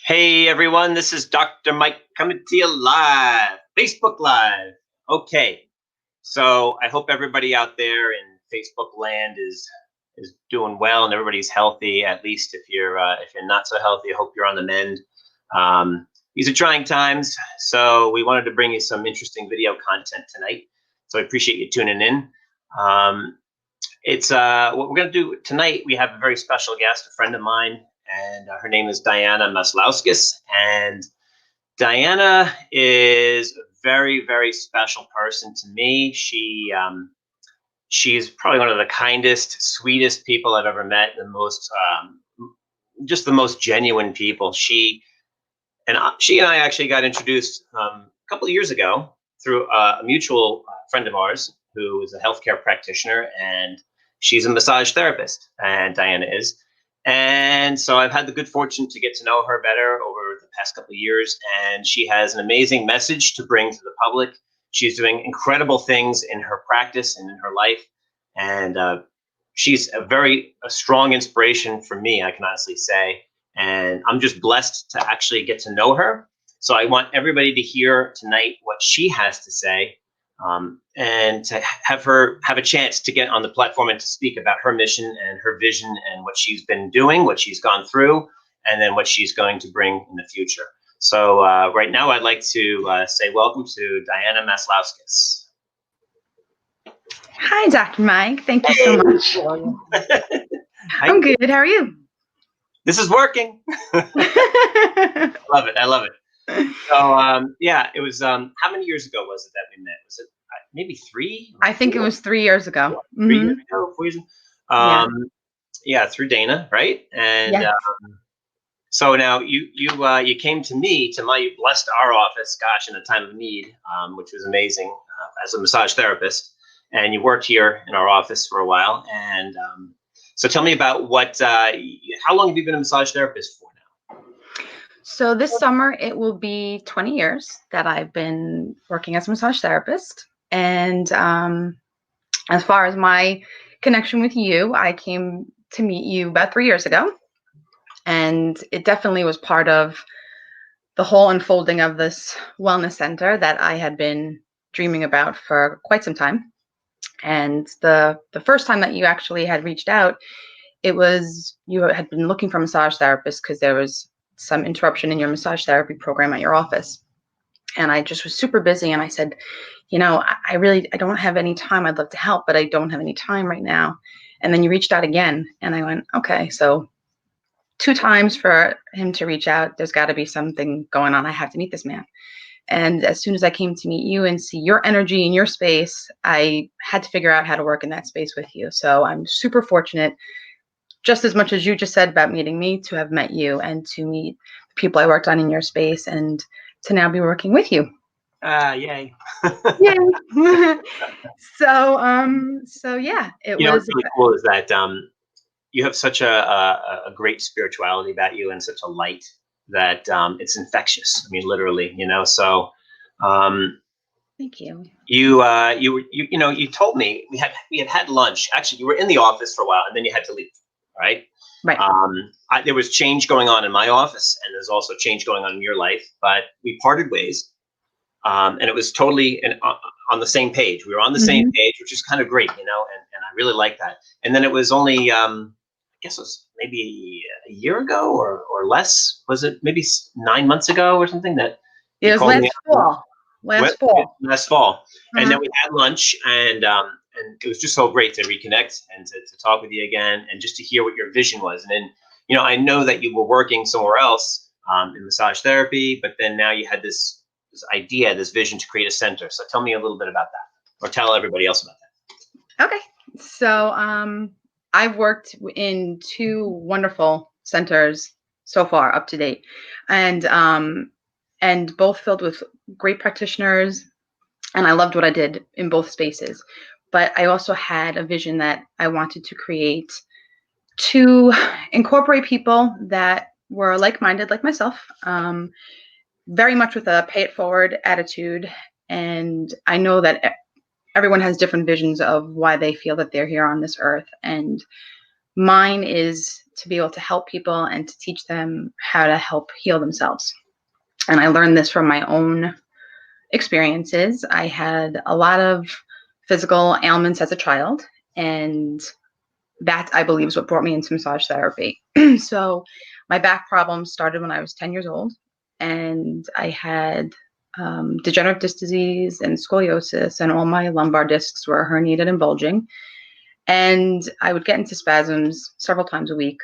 Hey everyone, this is Dr. Mike coming to you live, Facebook Live. Okay, so I hope everybody out there in Facebook land is doing well and everybody's healthy. At least if you're not so healthy, I hope you're on the mend. These are trying times, so we wanted to bring you some interesting video content tonight. So I appreciate you tuning in. It's what we're going to do tonight. We have a very special guest, a friend of mine, and her name is Diana Maslauskas. And Diana is a very, very special person to me. She's probably one of the kindest, sweetest people I've ever met, the most just the most genuine people. She and I actually got introduced a couple of years ago through a mutual friend of ours who is a healthcare practitioner, and she's a massage therapist, and Diana is. And so I've had the good fortune to get to know her better over the past couple of years, and she has an amazing message to bring to the public. She's doing incredible things in her practice and in her life, and she's a strong inspiration for me, I can honestly say. And I'm just blessed to actually get to know her. So I want everybody to hear tonight what she has to say, and to have her have a chance to get on the platform and to speak about her mission and her vision and what she's been doing, what she's gone through, and then what she's going to bring in the future. So right now, I'd like to say welcome to Diana Maslauskas. Hi, Dr. Mike. Thank you so much. I'm good. How are you? This is working. Love it. I love it. So yeah, it was how many years ago was it that we met? Was it maybe 3? I think it was 3 years ago. 3 years ago, 4 years ago. Yeah, through Dana, right? And Yes. so now you came to me, you blessed our office, gosh, in a time of need, which was amazing, as a massage therapist, and you worked here in our office for a while. And so tell me about how long have you been a massage therapist for now? So this summer it will be 20 years that I've been working as a massage therapist. And as far as my connection with you, I came to meet you about 3 years ago. And it definitely was part of the whole unfolding of this wellness center that I had been dreaming about for quite some time. And the first time that you actually had reached out, it was you had been looking for a massage therapist because there was some interruption in your massage therapy program at your office. And I just was super busy. And I said, I don't have any time. I'd love to help, but I don't have any time right now. And then you reached out again. And I went, okay, so 2 times for him to reach out, there's got to be something going on. I have to meet this man. And as soon as I came to meet you and see your energy in your space, I had to figure out how to work in that space with you. So I'm super fortunate, just as much as you just said about meeting me, to have met you and to meet the people I worked on in your space and to now be working with you. Yay. Yay. So yeah, it was. What's really cool is that you have such a great spirituality about you and such a light that it's infectious. I mean, literally, so Thank you. You told me we had lunch. Actually, you were in the office for a while and then you had to leave, right? Right. There was change going on in my office, and there's also change going on in your life, but we parted ways. And it was totally on the same page. We were on the same page, which is kind of great, and I really like that. And then it was only, I guess it was maybe a year ago or less. Was it maybe 9 months ago or something that it was last fall. Last fall. And then we had lunch, and it was just so great to reconnect and to talk with you again, and just to hear what your vision was. And then, I know that you were working somewhere else in massage therapy, but then now you had this idea, this vision to create a center. So tell me a little bit about that, or tell everybody else about that. Okay. So I've worked in 2 wonderful centers so far up to date, and both filled with great practitioners, and I loved what I did in both spaces. But I also had a vision that I wanted to create to incorporate people that were like-minded, like myself, very much with a pay it forward attitude. And I know that everyone has different visions of why they feel that they're here on this earth. And mine is to be able to help people and to teach them how to help heal themselves. And I learned this from my own experiences. I had a lot of physical ailments as a child, and that, I believe, is what brought me into massage therapy. So my back problems started when I was 10 years old, and I had degenerative disc disease and scoliosis, and all my lumbar discs were herniated and bulging. And I would get into spasms several times a week.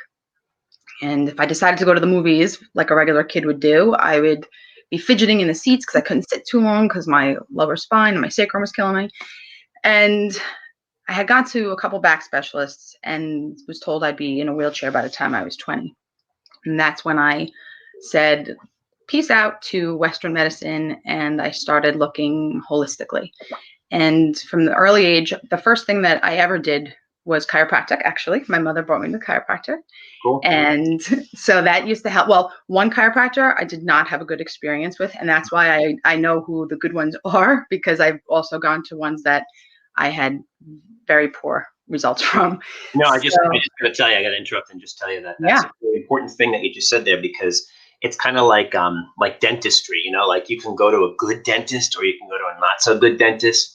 And if I decided to go to the movies like a regular kid would do, I would be fidgeting in the seats because I couldn't sit too long because my lower spine and my sacrum was killing me. And I had gone to a couple back specialists and was told I'd be in a wheelchair by the time I was 20. And that's when I said, peace out to Western medicine, and I started looking holistically. And from the early age, the first thing that I ever did was chiropractic, actually. My mother brought me to chiropractor. Cool. And so that used to help. Well, one chiropractor I did not have a good experience with, and that's why I know who the good ones are, because I've also gone to ones that I had very poor results from. No, I just got to tell you, I got to interrupt and just tell you that that's a really important thing that you just said there, because it's kind of like dentistry, you know, like you can go to a good dentist or you can go to a not so good dentist,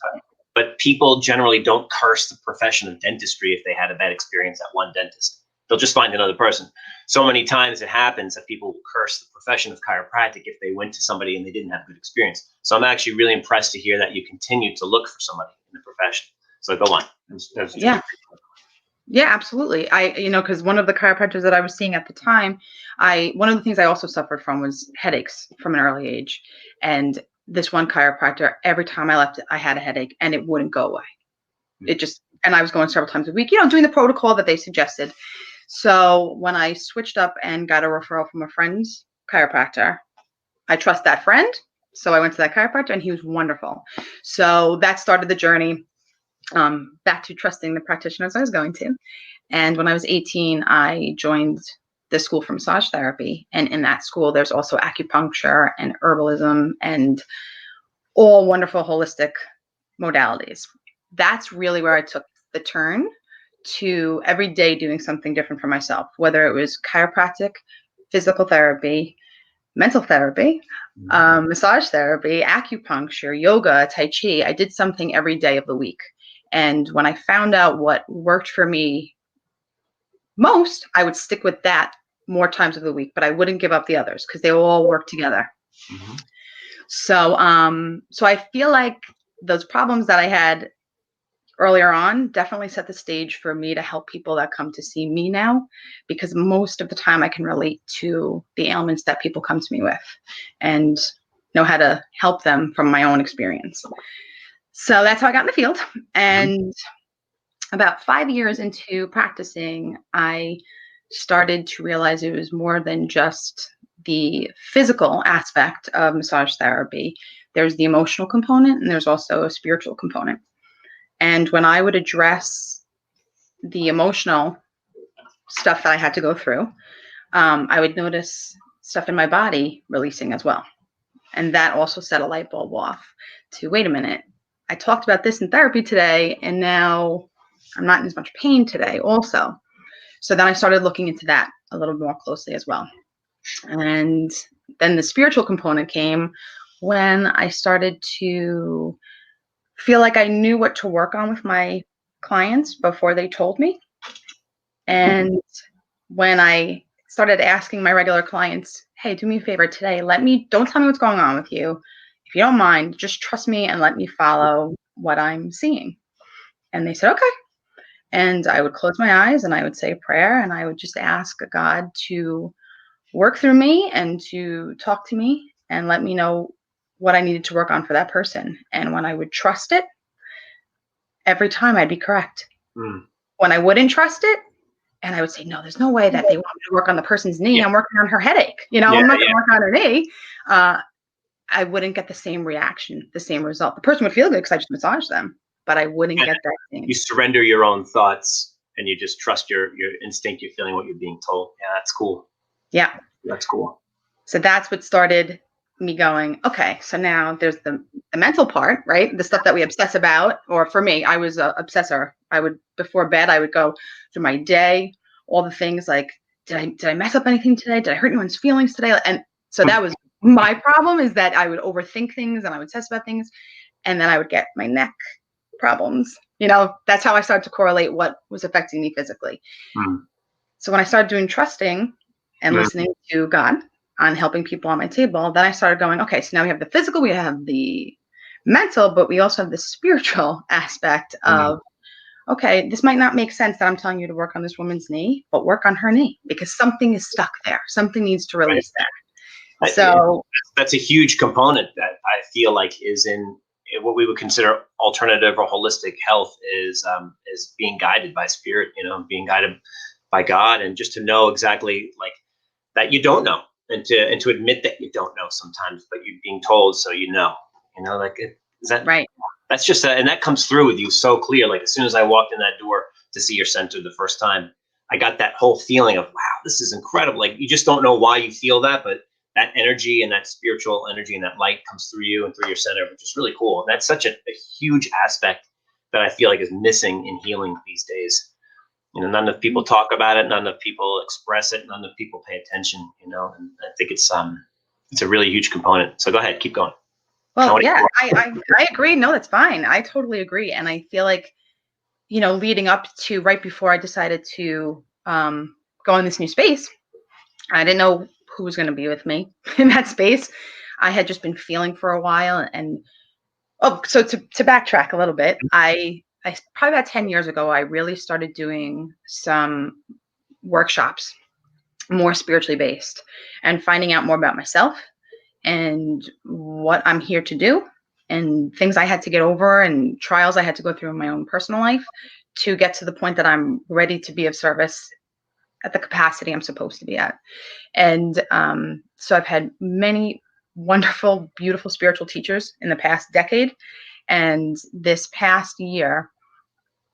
but people generally don't curse the profession of dentistry if they had a bad experience at one dentist. They'll just find another person. So many times it happens that people will curse the profession of chiropractic if they went to somebody and they didn't have a good experience. So I'm actually really impressed to hear that you continue to look for somebody in the profession. So go on. Yeah, absolutely. Because one of the chiropractors that I was seeing at the time, one of the things I also suffered from was headaches from an early age. And this one chiropractor, every time I left, I had a headache and it wouldn't go away. And I was going several times a week, doing the protocol that they suggested. So when I switched up and got a referral from a friend's chiropractor, I trust that friend. So I went to that chiropractor and he was wonderful. So that started the journey back to trusting the practitioners I was going to. And when I was 18, I joined the school for massage therapy. And in that school, there's also acupuncture and herbalism and all wonderful holistic modalities. That's really where I took the turn to every day doing something different for myself, whether it was chiropractic, physical therapy, mental therapy, massage therapy, acupuncture, yoga, tai chi. I did something every day of the week. And when I found out what worked for me most, I would stick with that more times of the week, but I wouldn't give up the others because they all work together. Mm-hmm. So I feel like those problems that I had earlier on definitely set the stage for me to help people that come to see me now, because most of the time I can relate to the ailments that people come to me with and know how to help them from my own experience. So that's how I got in the field. And about 5 years into practicing, I started to realize it was more than just the physical aspect of massage therapy. There's the emotional component and there's also a spiritual component. And when I would address the emotional stuff that I had to go through, I would notice stuff in my body releasing as well. And that also set a light bulb off to, wait a minute, I talked about this in therapy today, and now I'm not in as much pain today also. So then I started looking into that a little more closely as well. And then the spiritual component came when I started to feel like I knew what to work on with my clients before they told me. And when I started asking my regular clients, hey, do me a favor today, don't tell me what's going on with you. If you don't mind, just trust me and let me follow what I'm seeing. And they said, okay. And I would close my eyes and I would say a prayer and I would just ask God to work through me and to talk to me and let me know what I needed to work on for that person. And when I would trust it, every time I'd be correct. When I wouldn't trust it, and I would say, no, there's no way that they want me to work on the person's knee. I'm working on her headache. I'm not going to work on her knee. I wouldn't get the same reaction, the same result. The person would feel good because I just massaged them, but I wouldn't get that thing. You surrender your own thoughts and you just trust your instinct. You're feeling what you're being told. Yeah, that's cool. Yeah. That's cool. So that's what started me going, okay, so now there's the mental part, right? The stuff that we obsess about, or for me, I was an obsessor. Before bed, I would go through my day, all the things like did I mess up anything today? Did I hurt anyone's feelings today? And so that was my problem, is that I would overthink things and I would obsess about things, and then I would get my neck problems. That's how I started to correlate what was affecting me physically. Mm. So when I started doing trusting and listening to God on helping people on my table, then I started going, okay, so now we have the physical, we have the mental, but we also have the spiritual aspect of, okay, this might not make sense that I'm telling you to work on this woman's knee, but work on her knee because something is stuck there. Something needs to release there. So that's a huge component that I feel like is in what we would consider alternative or holistic health, is being guided by spirit, being guided by God, and just to know exactly like that you don't know, and to admit that you don't know sometimes, but you're being told, so like is that right? That's just and that comes through with you so clear. Like as soon as I walked in that door to see your center the first time, I got that whole feeling of, wow, this is incredible. Like you just don't know why you feel that, but that energy and that spiritual energy and that light comes through you and through your center, which is really cool. And that's such a huge aspect that I feel like is missing in healing these days. None enough people talk about it, none enough people express it, none enough people pay attention, and I think it's a really huge component. So go ahead, keep going. Well, yeah, I agree. No, that's fine. I totally agree. And I feel like, leading up to right before I decided to go in this new space, I didn't know who was going to be with me in that space. I had just been feeling for a while. And so to backtrack a little bit, I probably about 10 years ago, I really started doing some workshops, more spiritually based, and finding out more about myself and what I'm here to do, and things I had to get over and trials I had to go through in my own personal life to get to the point that I'm ready to be of service at the capacity I'm supposed to be at. And so I've had many wonderful, beautiful spiritual teachers in the past decade. And this past year,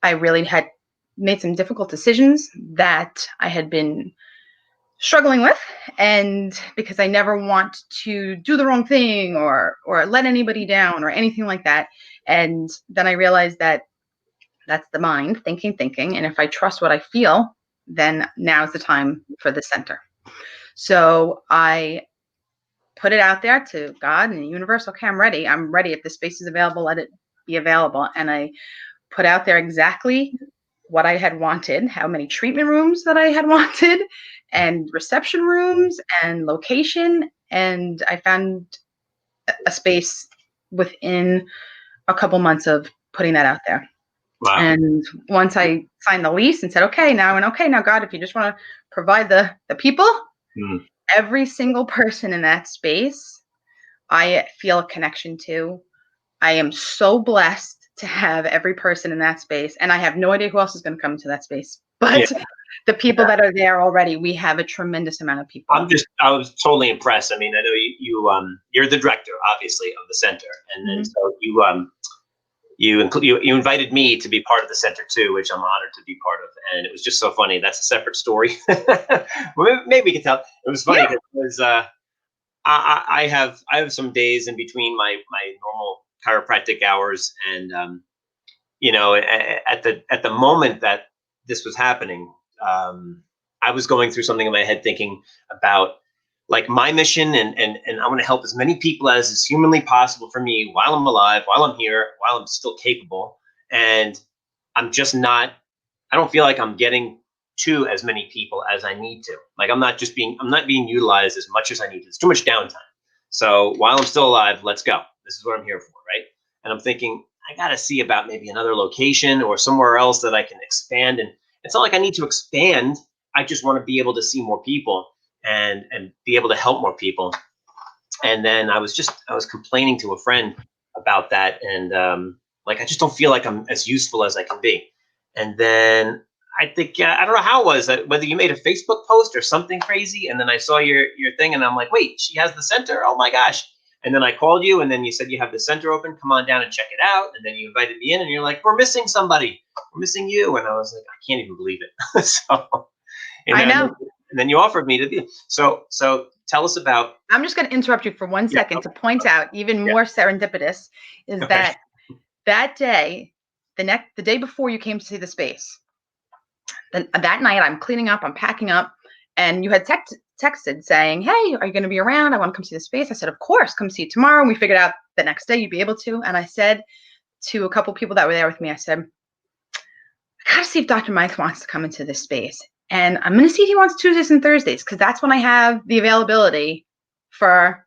I really had made some difficult decisions that I had been struggling with, and because I never want to do the wrong thing or let anybody down or anything like that. And then I realized that that's the mind thinking, and if I trust what I feel, then now's the time for the center. So I put it out there to God and the universe. Okay, I'm ready. If this space is available, let it be available. And I put out there exactly what I had wanted, how many treatment rooms that I had wanted, and reception rooms and location. And I found a space within a couple months of putting that out there. Wow. And once I signed the lease and said, okay, now God, if you just want to provide the people, every single person in that space, I feel a connection to. I am so blessed to have every person in that space, and I have no idea who else is going to come to that space. But the people that are there already, we have a tremendous amount of people. I was totally impressed. I mean, I know you're the director, obviously, of the center, and then so you invited me to be part of the center too, which I'm honored to be part of. And it was just so funny. That's a separate story. Maybe we can tell. It was funny because I have some days in between my normal chiropractic hours, and at the moment that this was happening, I was going through something in my head, thinking about like my mission, and I want to help as many people as is humanly possible for me while I'm alive, while I'm here, while I'm still capable. And I'm just not, I don't feel like I'm getting to as many people as I need to. Like I'm not being utilized as much as I need to. It's too much downtime. So while I'm still alive, let's go. This is what I'm here for, right? And I'm thinking, I got to see about maybe another location or somewhere else that I can expand. And it's not like I need to expand. I just want to be able to see more people and be able to help more people. And then I was complaining to a friend about that. And I just don't feel like I'm as useful as I can be. And then I think, I don't know how it was, whether you made a Facebook post or something crazy. And then I saw your thing and I'm like, wait, she has the center. Oh my gosh. And then I called you, and then you said you have the center open. Come on down and check it out. And then you invited me in, and you're like, we're missing somebody. We're missing you. And I was like, I can't even believe it. I know. And then you offered me to be. So tell us about. I'm just going to interrupt you for 1 second to point out, even more serendipitous, is that day, the day before you came to see the space, that night I'm cleaning up, I'm packing up, And you had texted saying, hey, are you going to be around? I want to come see the space. I said, of course, come see it tomorrow. And we figured out the next day you'd be able to. And I said to a couple people that were there with me, I said, I got to see if Dr. Mike wants to come into this space. And I'm going to see if he wants Tuesdays and Thursdays, because that's when I have the availability for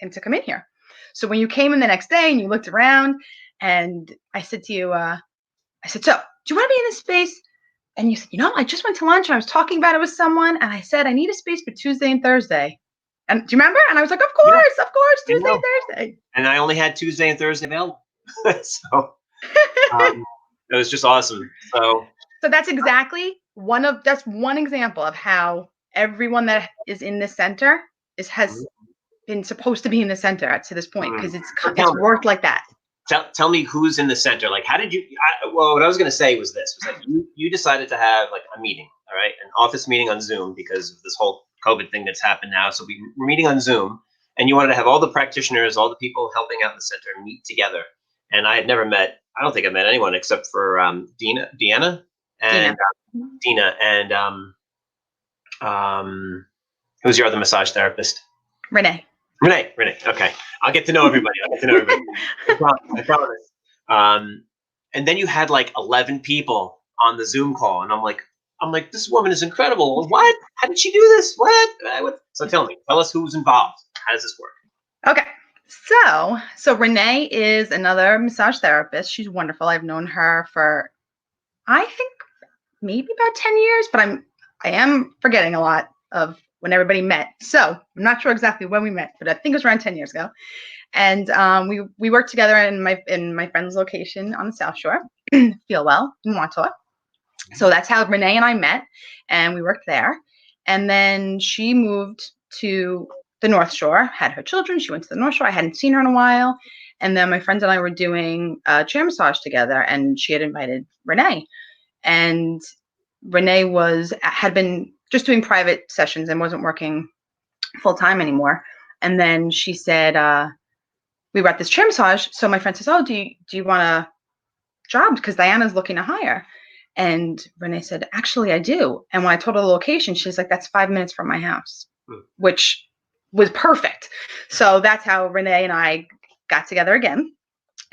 him to come in here. So when you came in the next day and you looked around, and I said to you, I said, so do you want to be in this space? And you said, I just went to lunch and I was talking about it with someone, and I said, I need a space for Tuesday and Thursday. And do you remember? And I was like, of course, Tuesday and Thursday. And I only had Tuesday and Thursday available. So it was just awesome. So that's exactly that's one example of how everyone that is in this center has been supposed to be in the center to this point, because it's worked like that. Tell me who's in the center. Like, how did you? What I was going to say was this: was that you decided to have like a meeting, all right, an office meeting on Zoom because of this whole COVID thing that's happened now. So we're meeting on Zoom, and you wanted to have all the practitioners, all the people helping out in the center meet together. And I had never met. I don't think I met anyone except for Diana and Dina and who's your other massage therapist? Renee. Okay, I'll get to know everybody. I promise. And then you had like 11 people on the Zoom call, and I'm like, this woman is incredible. What? How did she do this? What? So tell us who's involved. How does this work? Okay. So Renee is another massage therapist. She's wonderful. I've known her for, I think, maybe about 10 years, but I am forgetting a lot of when everybody met. So I'm not sure exactly when we met, but I think it was around 10 years ago. And we worked together in my friend's location on the South Shore, Feel Well in Montauk. So that's how Renee and I met, and we worked there. And then she moved to the North Shore, had her children. She went to the North Shore. I hadn't seen her in a while. And then my friends and I were doing a chair massage together, and she had invited Renee. And Renee had been just doing private sessions and wasn't working full time anymore. And then she said, we were at this chair massage. So my friend says, oh, do you want a job? Because Diana's looking to hire. And Renee said, actually, I do. And when I told her the location, she's like, that's 5 minutes from my house, which was perfect. So that's how Renee and I got together again.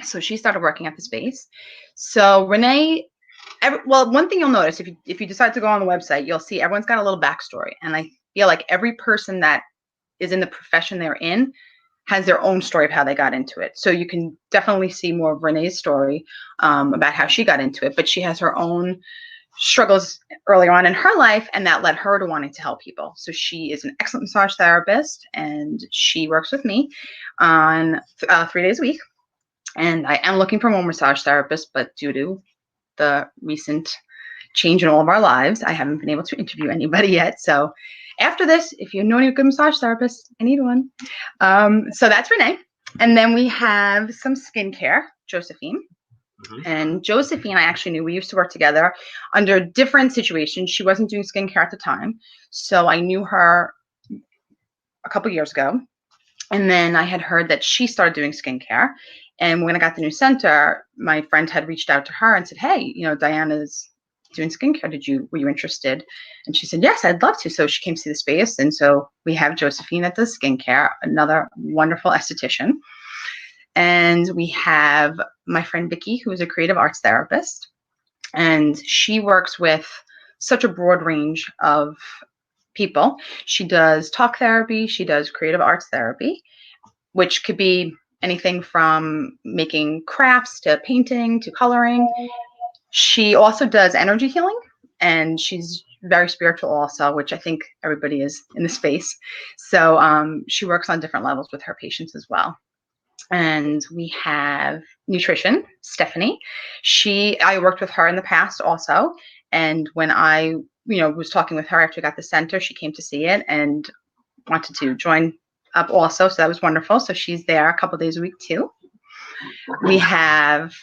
So she started working at the space. So Renee, one thing you'll notice if you decide to go on the website, you'll see everyone's got a little backstory. And I feel like every person that is in the profession they're in has their own story of how they got into it. So you can definitely see more of Renee's story about how she got into it, but she has her own struggles earlier on in her life, and that led her to wanting to help people. So she is an excellent massage therapist, and she works with me on 3 days a week. And I am looking for more massage therapists, but due to the recent change in all of our lives, I haven't been able to interview anybody yet. So after this, if you know any good massage therapists, I need one. So that's Renee. And then we have some skincare, Josephine. And Josephine, I actually knew. We used to work together under different situations. She wasn't doing skincare at the time. So I knew her a couple years ago. And then I had heard that she started doing skincare. And when I got the new center, my friend had reached out to her and said, hey, Diana's doing skincare. Were you interested? And she said, yes, I'd love to. So she came to see the space. And so we have Josephine that does skincare, another wonderful esthetician. And we have my friend Vicky, who is a creative arts therapist. And she works with such a broad range of people. She does talk therapy. She does creative arts therapy, which could be anything from making crafts to painting to coloring. She also does energy healing, and she's very spiritual also, which I think everybody is in the space. So she works on different levels with her patients as well. And we have nutrition, Stephanie. I worked with her in the past also. And when I, was talking with her after I got the center, she came to see it and wanted to join up also. So that was wonderful. So she's there a couple of days a week too. We have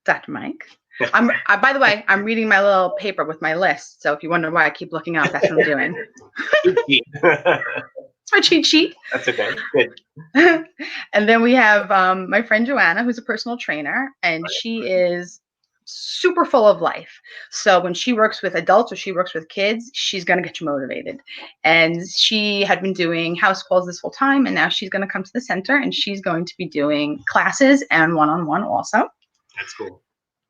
Dr. Mike. By the way, I'm reading my little paper with my list. So if you wonder why I keep looking up, that's what I'm doing. It's my cheat sheet. That's okay. Good. And then we have my friend Joanna, who's a personal trainer, and she is super full of life. So when she works with adults or she works with kids, she's going to get you motivated. And she had been doing house calls this whole time, and now she's going to come to the center and she's going to be doing classes and one-on-one also. That's cool.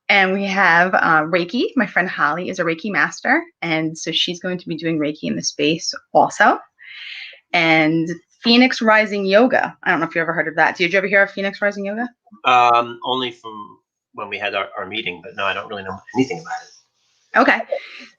And we have Reiki. My friend Holly is a Reiki master, and so she's going to be doing Reiki in the space also. And Phoenix Rising Yoga. I don't know if you ever heard of that. Did you ever hear of Phoenix Rising Yoga? Only from when we had our meeting, but no, I don't really know anything about it. Okay.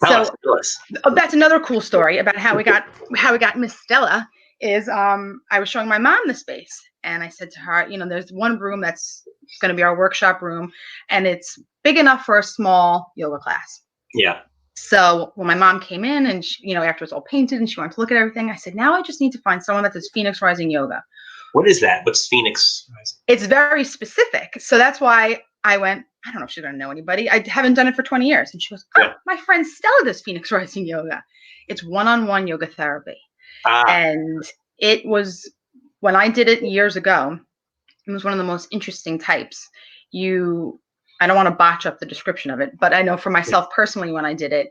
Tell So us. that's another cool story about how we got Miss Stella. Is I was showing my mom the space, and I said to her, there's one room that's going to be our workshop room, and it's big enough for a small yoga class. Yeah. So when my mom came in and she, after it's all painted and she wanted to look at everything, I said, now I just need to find someone that does Phoenix Rising Yoga. What is that? What's Phoenix Rising? It's very specific. So that's why I went, I don't know if she's going to know anybody. I haven't done it for 20 years. And she goes, my friend Stella does Phoenix Rising Yoga. It's one-on-one yoga therapy. And it was, when I did it years ago, it was one of the most interesting types. I don't want to botch up the description of it, but I know for myself personally, when I did it,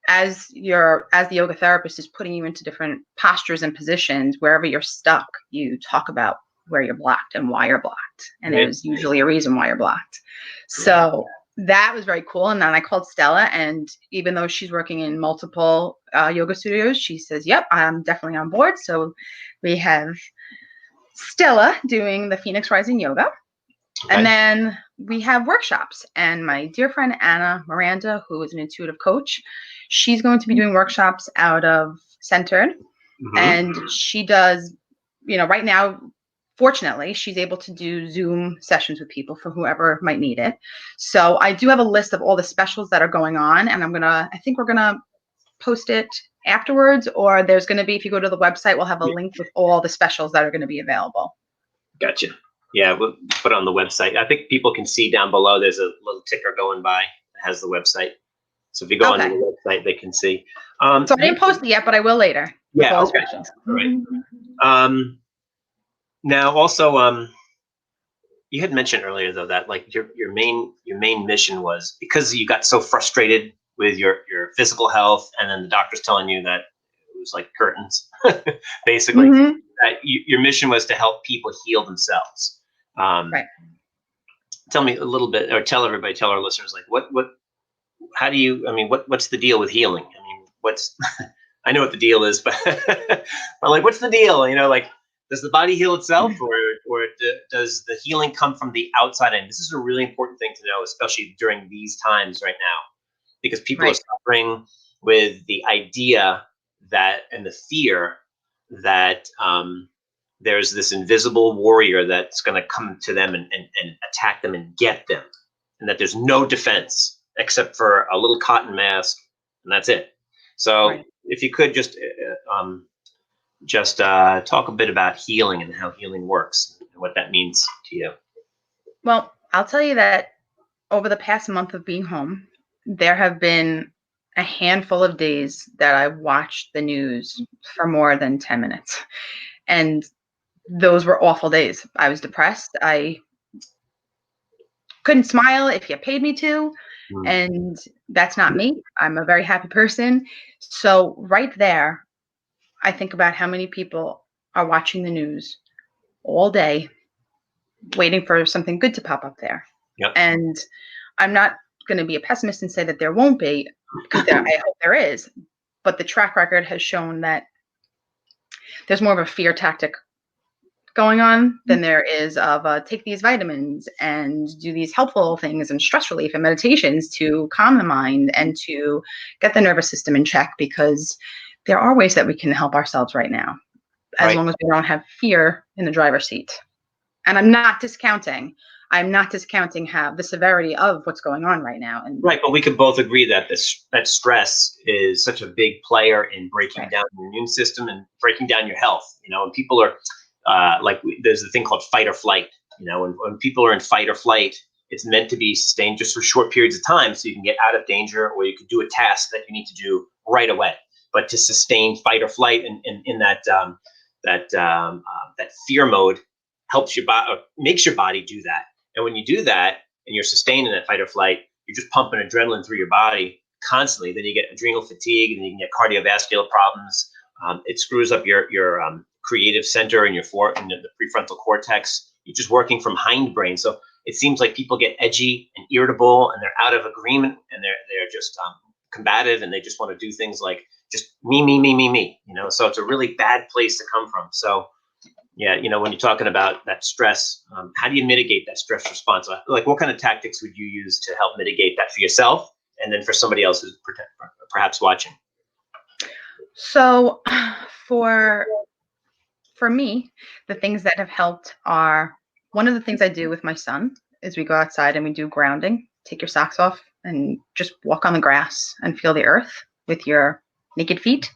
as the yoga therapist is putting you into different postures and positions, wherever you're stuck, you talk about where you're blocked and why you're blocked. And there's usually a reason why you're blocked. So that was very cool. And then I called Stella, and even though she's working in multiple yoga studios, she says, yep, I'm definitely on board. So we have Stella doing the Phoenix Rising Yoga. Okay. And then we have workshops. And my dear friend Anna Miranda, who is an intuitive coach, she's going to be doing workshops out of Centered. Mm-hmm. And she does, right now, fortunately, she's able to do Zoom sessions with people for whoever might need it. So I do have a list of all the specials that are going on, and I think we're going to post it afterwards, or there's going to be, if you go to the website, we'll have a link with all the specials that are going to be available. Gotcha. Yeah, we'll put it on the website. I think people can see down below, there's a little ticker going by that has the website. So if you go onto the website, they can see. So I didn't post it yet, but I will later. Yeah, okay. All right. Now, also, you had mentioned earlier, though, that like your main mission was, because you got so frustrated with your physical health, and then the doctor's telling you that it was like curtains, basically. Mm-hmm. That your mission was to help people heal themselves. Right. Tell me a little bit, or tell our listeners, like how do you? I mean, what's the deal with healing? I mean, I know what the deal is, but like, what's the deal? Like, does the body heal itself, or does the healing come from the outside in? This is a really important thing to know, especially during these times right now, because people are suffering with the idea that, and the fear that there's this invisible warrior that's going to come to them and attack them and get them, and that there's no defense except for a little cotton mask, and that's it. So if you could just talk a bit about healing and how healing works and what that means to you. Well, I'll tell you that over the past month of being home, there have been a handful of days that I watched the news for more than 10 minutes. And those were awful days. I was depressed. I couldn't smile if you paid me to. And that's not me. I'm a very happy person. So right there, I think about how many people are watching the news all day, waiting for something good to pop up there. Yep. And I'm not going to be a pessimist and say that there won't be, because I hope there is. But the track record has shown that there's more of a fear tactic going on than there is of take these vitamins and do these helpful things and stress relief and meditations to calm the mind and to get the nervous system in check, because there are ways that we can help ourselves right now, as long as we don't have fear in the driver's seat. And I'm not discounting how the severity of what's going on right now. And but we could both agree that that stress is such a big player in breaking down your immune system and breaking down your health. And people are there's a thing called fight or flight. When people are in fight or flight, it's meant to be sustained just for short periods of time, so you can get out of danger, or you could do a task that you need to do right away. But to sustain fight or flight in that fear mode helps your body, makes your body do that. And when you do that and you're sustained in that fight or flight, you're just pumping adrenaline through your body constantly. Then you get adrenal fatigue, and then you can get cardiovascular problems. It screws up your creative center and and the prefrontal cortex. You're just working from hindbrain. So it seems like people get edgy and irritable, and they're out of agreement, and they're just combative, and they just want to do things like just me. So it's a really bad place to come from. So yeah, when you're talking about that stress, how do you mitigate that stress response? Like, what kind of tactics would you use to help mitigate that for yourself, and then for somebody else who's perhaps watching? So for me, the things that have helped are, one of the things I do with my son is we go outside and we do grounding. Take your socks off and just walk on the grass and feel the earth with your naked feet.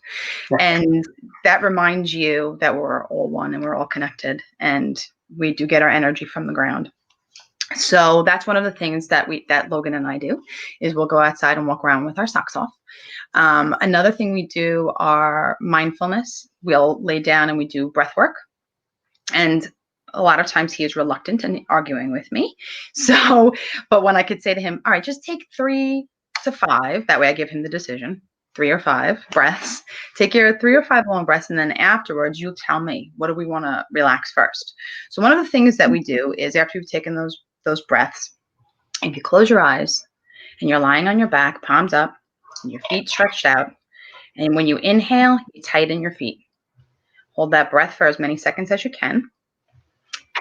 And that reminds you that we're all one and we're all connected, and we do get our energy from the ground. So that's one of the things that Logan and I do, is we'll go outside and walk around with our socks off. Another thing we do are mindfulness. We'll lay down and we do breath work. And a lot of times he is reluctant and arguing with me. So, but when I could say to him, all right, just take 3 to 5, that way I give him the decision, 3 or 5 breaths. Take your 3 or 5 long breaths, and then afterwards you tell me, what do we want to relax first? So one of the things that we do is, after you've taken those breaths, if you close your eyes and you're lying on your back, palms up, and your feet stretched out, and when you inhale, you tighten your feet. Hold that breath for as many seconds as you can.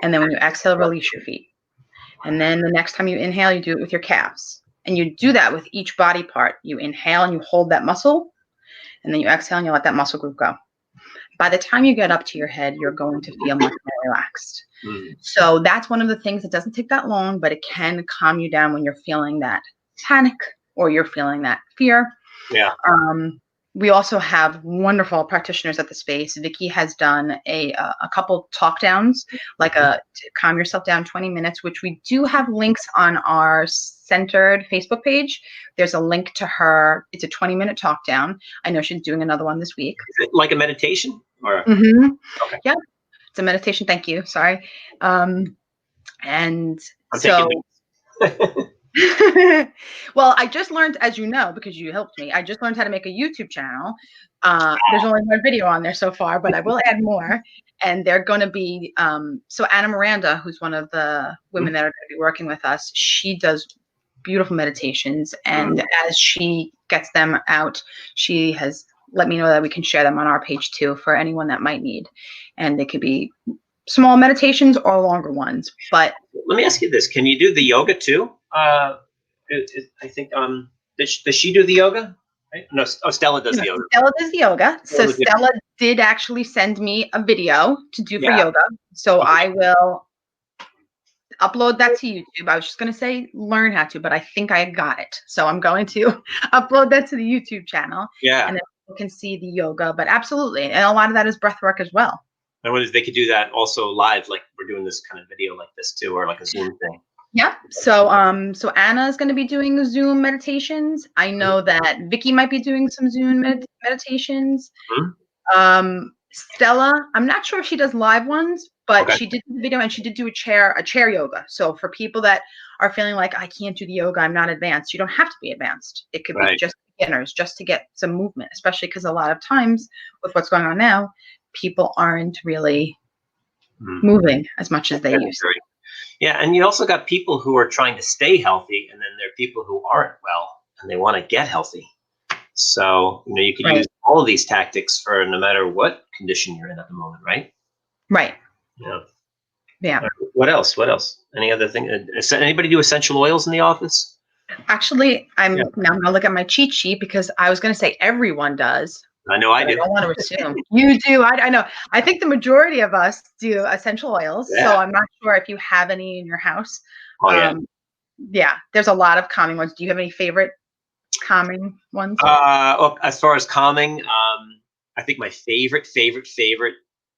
And then when you exhale, release your feet. And then the next time you inhale, you do it with your calves. And you do that with each body part. You inhale and you hold that muscle, and then you exhale and you let that muscle group go. By the time you get up to your head, you're going to feel much more relaxed. So that's one of the things that doesn't take that long, but it can calm you down when you're feeling that panic or you're feeling that fear. Yeah. We also have wonderful practitioners at the space. Vicky has done a couple talk downs, like to calm yourself down 20 minutes, which we do have links on our centered Facebook page. There's a link to her. It's a 20-minute talk down. I know she's doing another one this week. Is it like a meditation? Or? Mm-hmm. Okay. Yeah, it's a meditation. Thank you. Sorry. And I'm so. taking Well, I just learned, as you know, because you helped me, I just learned how to make a YouTube channel. There's only one video on there so far, but I will add more. And they're going to be, so Anna Miranda, who's one of the women that are going to be working with us, she does beautiful meditations. And as she gets them out, she has let me know that we can share them on our page too, for anyone that might need. And they could be small meditations or longer ones. But let me ask you this: can you do the yoga too? I think does she do the yoga? Right? No, Stella does the yoga. Stella does the yoga. So Stella did actually send me a video to do for yoga. So I will upload that to YouTube. I was just going to say learn how to, but I think I got it. So I'm going to upload that to the YouTube channel. Yeah. And then people can see the yoga, but absolutely. And a lot of that is breath work as well. And what is, they could do that also live, like we're doing this kind of video like this too, or like a Zoom thing. Yeah. So so Anna is going to be doing Zoom meditations. I know that Vicky might be doing some Zoom meditations. Stella, I'm not sure if she does live ones, but she did the video, and she did do a chair yoga. So for people that are feeling like, I can't do the yoga, I'm not advanced, you don't have to be advanced. It could be just beginners, just to get some movement, especially because a lot of times with what's going on now, people aren't really moving as much as they used to. Yeah, and you also got people who are trying to stay healthy, and then there are people who aren't well and they want to get healthy. So, you could use all of these tactics for no matter what condition you're in at the moment, right? Right. Yeah. Yeah. What else? Any other thing? Anybody do essential oils in the office? Actually, now I'm going to look at my cheat sheet, because I was going to say everyone does. I know I do. I don't want to assume. You do. I know. I think the majority of us do essential oils. Yeah. So I'm not sure if you have any in your house. Oh, yeah. There's a lot of calming ones. Do you have any favorite calming ones? Well, as far as calming, I think my favorite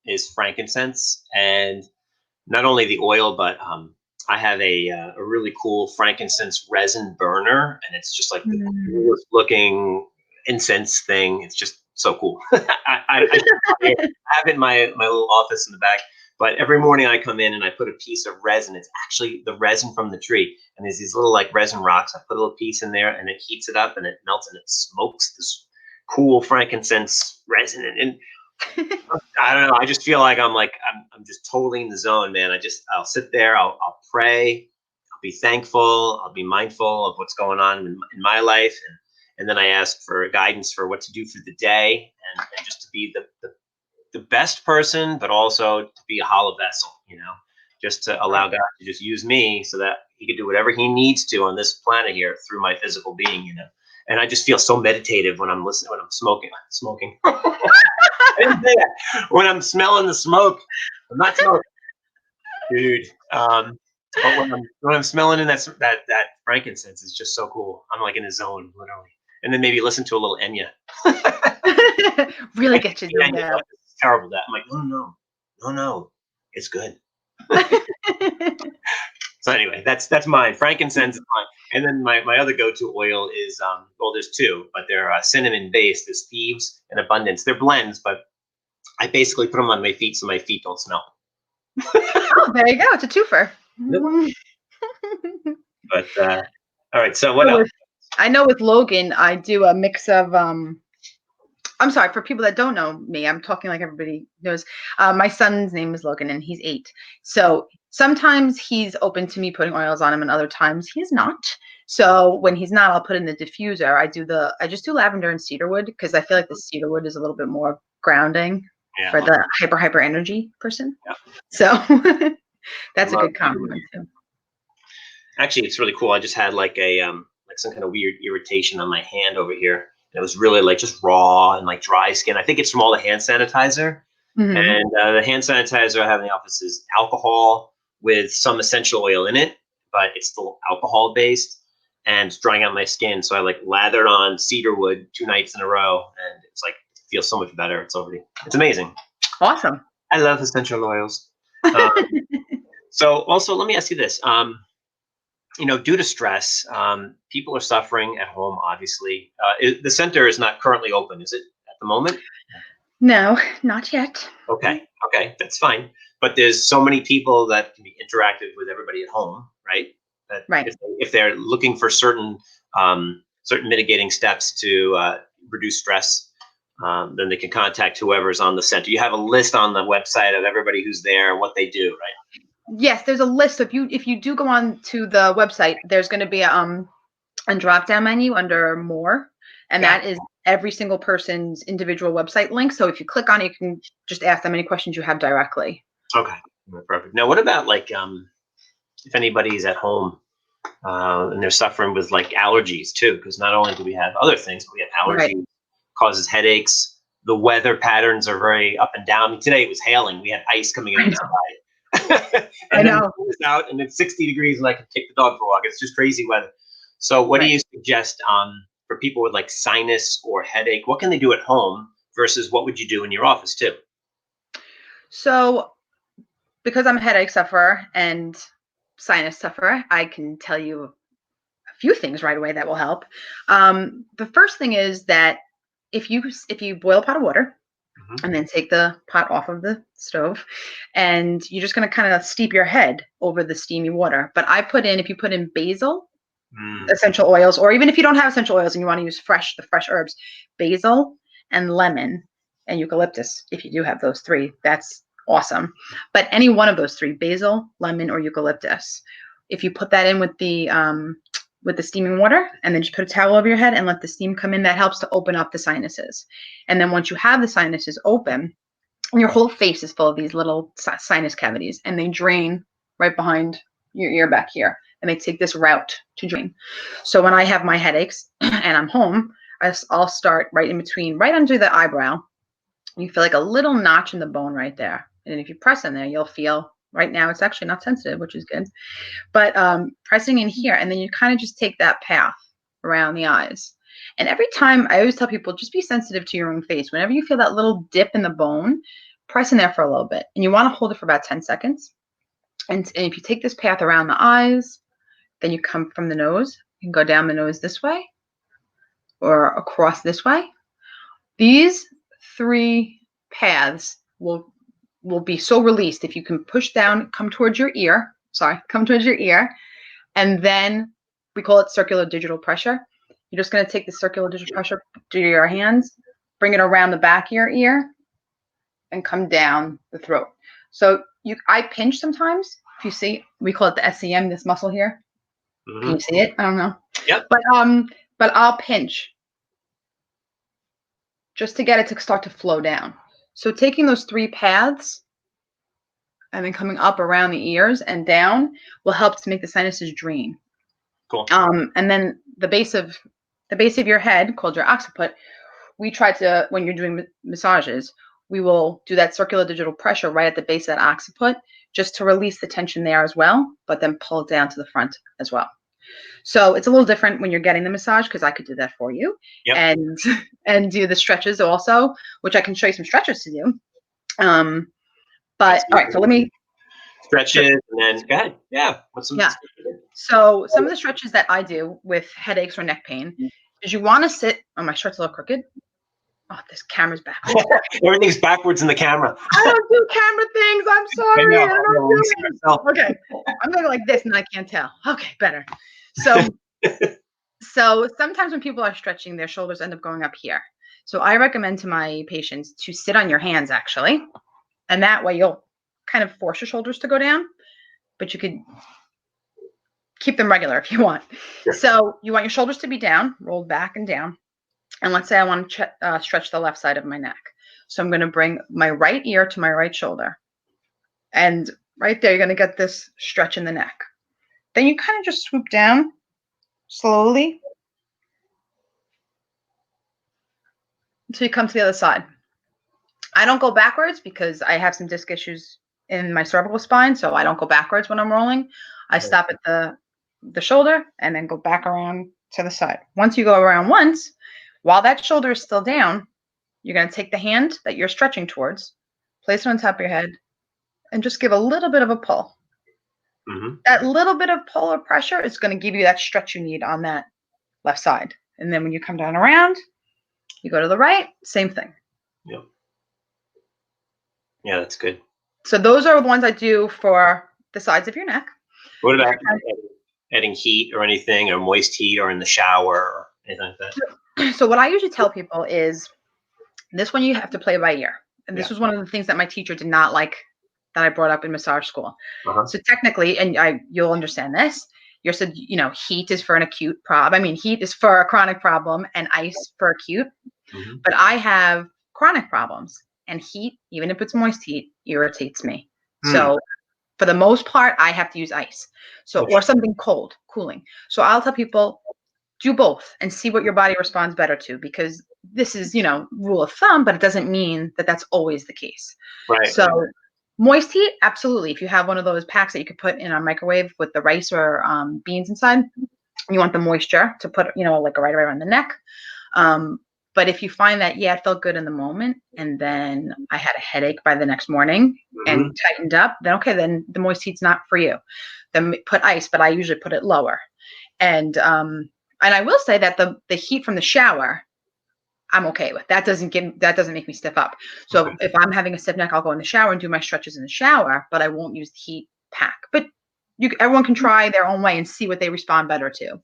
is frankincense, and not only the oil, but I have a really cool frankincense resin burner, and it's just like the coolest looking incense thing. It's just so cool. I have it in my little office in the back, But every morning I come in and I put a piece of resin. It's actually the resin from the tree. And there's these little like resin rocks. I put a little piece in there and it heats it up and it melts and it smokes this cool frankincense resin. And I don't know. I just feel like I'm just totally in the zone, man. I'll sit there. I'll pray. I'll be thankful. I'll be mindful of what's going on in my life. And then I ask for guidance for what to do for the day and just to be the best person, but also to be a hollow vessel, just to allow God to just use me so that he could do whatever he needs to on this planet here through my physical being, And I just feel so meditative when I'm listening, when I'm smoking. I didn't say that. When I'm smelling the smoke, I'm not smoking, dude. But when I'm smelling in that frankincense, it's just so cool. I'm like in a zone, literally. And then maybe listen to a little Enya. Really get you doing that. that. It's terrible. That I'm like, no, it's good. So anyway, that's mine. Frankincense is mine. And then my other go-to oil is there's two, but they're cinnamon based. There's Thieves and Abundance. They're blends, but I basically put them on my feet so my feet don't smell. Oh, there you go. It's a twofer. But all right. So what else? I know with Logan, I do a mix of I'm sorry, for people that don't know me, I'm talking like everybody knows. My son's name is Logan and he's 8. So sometimes he's open to me putting oils on him and other times he's not. So when he's not, I'll put in the diffuser. I just do lavender and cedarwood because I feel like the cedarwood is a little bit more grounding for the hyper energy person. Yeah. So that's a good compliment too. Actually, it's really cool. I just had like some kind of weird irritation on my hand over here. It was really like just raw and like dry skin. I think it's from all the hand sanitizer. Mm-hmm. And the hand sanitizer I have in the office is alcohol with some essential oil in it, but it's still alcohol based and it's drying out my skin. So I like lathered on cedarwood 2 nights in a row and it's like, it feels so much better. It's amazing. Awesome. I love essential oils. So also let me ask you this. Due to stress, people are suffering at home, obviously. The center is not currently open, is it, at the moment? No, not yet. Okay, that's fine. But there's so many people that can be interactive with everybody at home, right? Right. If they're looking for certain mitigating steps to reduce stress, then they can contact whoever's on the center. You have a list on the website of everybody who's there and what they do, right? Yes, there's a list. If you do go on to the website, there's going to be a drop down menu under more, and that is every single person's individual website link. So if you click on it, you can just ask them any questions you have directly. Okay, perfect. Now, what about like if anybody's at home and they're suffering with like allergies too? Because not only do we have other things, but we have allergies, right. Causes headaches. The weather patterns are very up and down. I mean, today it was hailing. We had ice coming out of the sky. And I know. Then it's out and it's 60 degrees and I can take the dog for a walk. It's just crazy weather. So what do you suggest for people with like sinus or headache? What can they do at home versus what would you do in your office too? So because I'm a headache sufferer and sinus sufferer, I can tell you a few things right away that will help. The first thing is that if you boil a pot of water, and then take the pot off of the stove, and you're just going to kind of steep your head over the steamy water. But if you put in basil, essential oils, or even if you don't have essential oils and you want to use the fresh herbs, basil and lemon and eucalyptus, if you do have those 3, that's awesome. But any one of those 3, basil, lemon, or eucalyptus, if you put that in with the steaming water and then just put a towel over your head and let the steam come in, that helps to open up the sinuses. And then once you have the sinuses open, your whole face is full of these little sinus cavities and they drain right behind your ear back here. And they take this route to drain. So when I have my headaches and I'm home, I'll start right in between, right under the eyebrow. You feel like a little notch in the bone right there. And if you press in there, you'll feel, right now it's actually not sensitive, which is good. But pressing in here, and then you kind of just take that path around the eyes. And every time, I always tell people, just be sensitive to your own face. Whenever you feel that little dip in the bone, press in there for a little bit. And you want to hold it for about 10 seconds. And if you take this path around the eyes, then you come from the nose. You can go down the nose this way or across this way. These 3 paths will will be so released if you can push down, come towards your ear, and then we call it circular digital pressure. You're just going to take the circular digital pressure to your hands, bring it around the back of your ear, and come down the throat. So I pinch sometimes. If you see, we call it the SCM, this muscle here. Can you see it? I don't know. Yep. But I'll pinch just to get it to start to flow down. So taking those 3 paths and then coming up around the ears and down will help to make the sinuses drain. Cool. And then the base of your head, called your occiput, we try to, when you're doing massages, we will do that circular digital pressure right at the base of that occiput just to release the tension there as well, but then pull it down to the front as well. So it's a little different when you're getting the massage, because I could do that for you. Yep. And do the stretches also, which I can show you some stretches to do. But all right, so let me stretches and then go ahead. Yeah. So some of the stretches that I do with headaches or neck pain is you want to sit. Oh, my shirt's a little crooked. Oh, this camera's backwards. Everything's backwards in the camera. I don't do camera things. I'm sorry. I don't do it. Okay. I'm going like this and I can't tell. Okay, better. So sometimes when people are stretching, their shoulders end up going up here. So I recommend to my patients to sit on your hands, actually. And that way you'll kind of force your shoulders to go down, but you could keep them regular if you want. Sure. So you want your shoulders to be down, rolled back and down. And let's say I want to stretch the left side of my neck. So I'm going to bring my right ear to my right shoulder. And right there, you're going to get this stretch in the neck. Then you kind of just swoop down slowly until you come to the other side. I don't go backwards because I have some disc issues in my cervical spine, so I don't go backwards when I'm rolling. I stop at the shoulder and then go back around to the side. Once you go around once, while that shoulder is still down, you're going to take the hand that you're stretching towards, place it on top of your head, and just give a little bit of a pull. Mm-hmm. That little bit of pull or pressure is going to give you that stretch you need on that left side. And then when you come down around, you go to the right, same thing. Yep. Yeah, that's good. So those are the ones I do for the sides of your neck. What about adding heat or anything, or moist heat, or in the shower or anything like that? So what I usually tell people is this one you have to play by ear. And this was one of the things that my teacher did not like that I brought up in massage school. Uh-huh. So technically, and you'll understand this, you said, heat is for an acute problem. I mean, heat is for a chronic problem and ice for acute. Mm-hmm. But I have chronic problems, and heat, even if it's moist heat, irritates me. So for the most part, I have to use ice. So, or something cold, cooling. So I'll tell people, do both and see what your body responds better to, because this is, rule of thumb, but it doesn't mean that that's always the case. Right. So moist heat, absolutely. If you have one of those packs that you could put in a microwave with the rice or beans inside, you want the moisture to put, like right around the neck. But if you find that, it felt good in the moment, and then I had a headache by the next morning and tightened up, then the moist heat's not for you. Then put ice, but I usually put it lower. And I will say that the heat from the shower, I'm okay with. That doesn't make me stiff up. So if I'm having a stiff neck, I'll go in the shower and do my stretches in the shower, but I won't use the heat pack. But everyone can try their own way and see what they respond better to.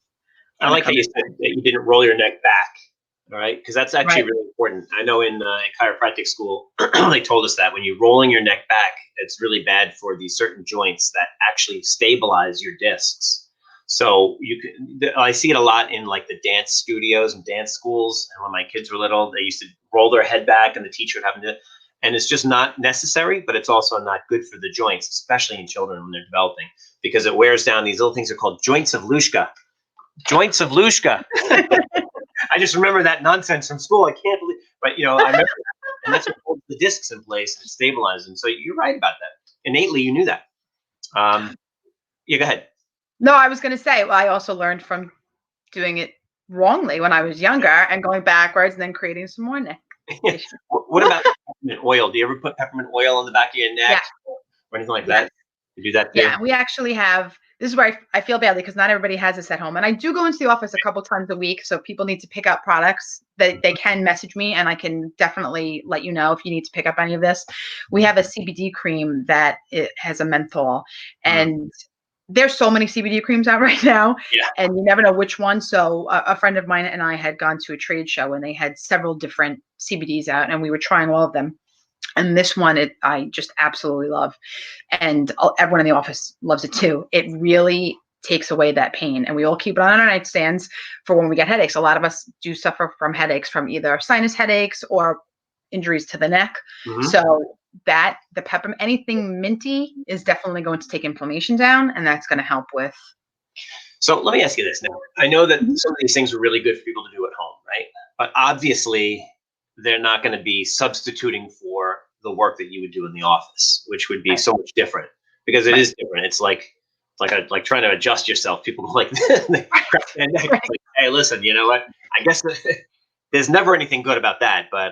I like how you said that you didn't roll your neck back. All right, because that's actually really important. I know in chiropractic school, they told us that when you're rolling your neck back, it's really bad for these certain joints that actually stabilize your discs. So I see it a lot in like the dance studios and dance schools. And when my kids were little, they used to roll their head back, and the teacher would have them do it. And it's just not necessary, but it's also not good for the joints, especially in children when they're developing, because it wears down. These little things are called joints of Luschka. Joints of Luschka. I just remember that nonsense from school. I can't believe, but I remember that. And that's what holds the discs in place and stabilizes them. So you're right about that. Innately, you knew that. Go ahead. No, I was going to say, well, I also learned from doing it wrongly when I was younger and going backwards and then creating some more neck. What about peppermint oil? Do you ever put peppermint oil on the back of your neck or anything like that? You do that too? Yeah, we actually have this is where I feel badly because not everybody has this at home. And I do go into the office a couple times a week. So if people need to pick up products, they can message me and I can definitely let you know if you need to pick up any of this. We have a CBD cream that it has a menthol, and there's so many CBD creams out right now, and you never know which one. So a friend of mine and I had gone to a trade show and they had several different CBDs out and we were trying all of them. And this one, I just absolutely love. And everyone in the office loves it too. It really takes away that pain. And we all keep it on our nightstands for when we get headaches. A lot of us do suffer from headaches from either sinus headaches or injuries to the neck. So the peppermint, anything minty is definitely going to take inflammation down, and that's going to help with. So let me ask you this now. I know that some of these things are really good for people to do at home, right? But obviously they're not going to be substituting for the work that you would do in the office, which would be so much different, because it is different. It's like trying to adjust yourself. People go like, they crack their neck. Like, hey, listen, you know what? I guess there's never anything good about that, but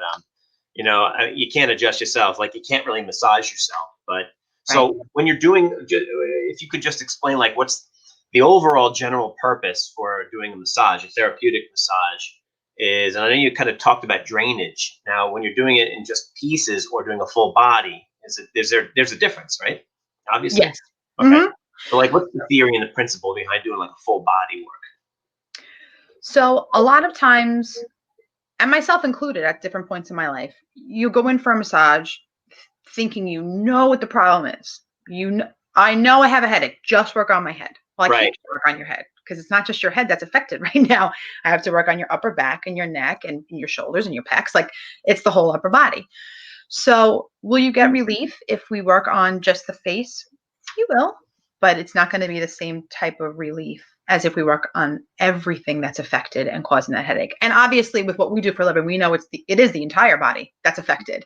you know, you can't adjust yourself. Like you can't really massage yourself. But so when you're doing, if you could just explain like what's the overall general purpose for doing a massage, a therapeutic massage is, and I know you kind of talked about drainage. Now, when you're doing it in just pieces or doing a full body, there's a difference, right? Obviously. Yes. Okay. So like, what's the theory and the principle behind doing like a full body work? So a lot of times, and myself included at different points in my life, you go in for a massage thinking you know what the problem is. I know I have a headache. Just work on my head. Well, I can't work on your head because it's not just your head that's affected right now. I have to work on your upper back and your neck and your shoulders and your pecs. Like it's the whole upper body. So will you get relief if we work on just the face? You will, but it's not going to be the same type of relief as if we work on everything that's affected and causing that headache. And obviously with what we do for a living, we know it is the entire body that's affected,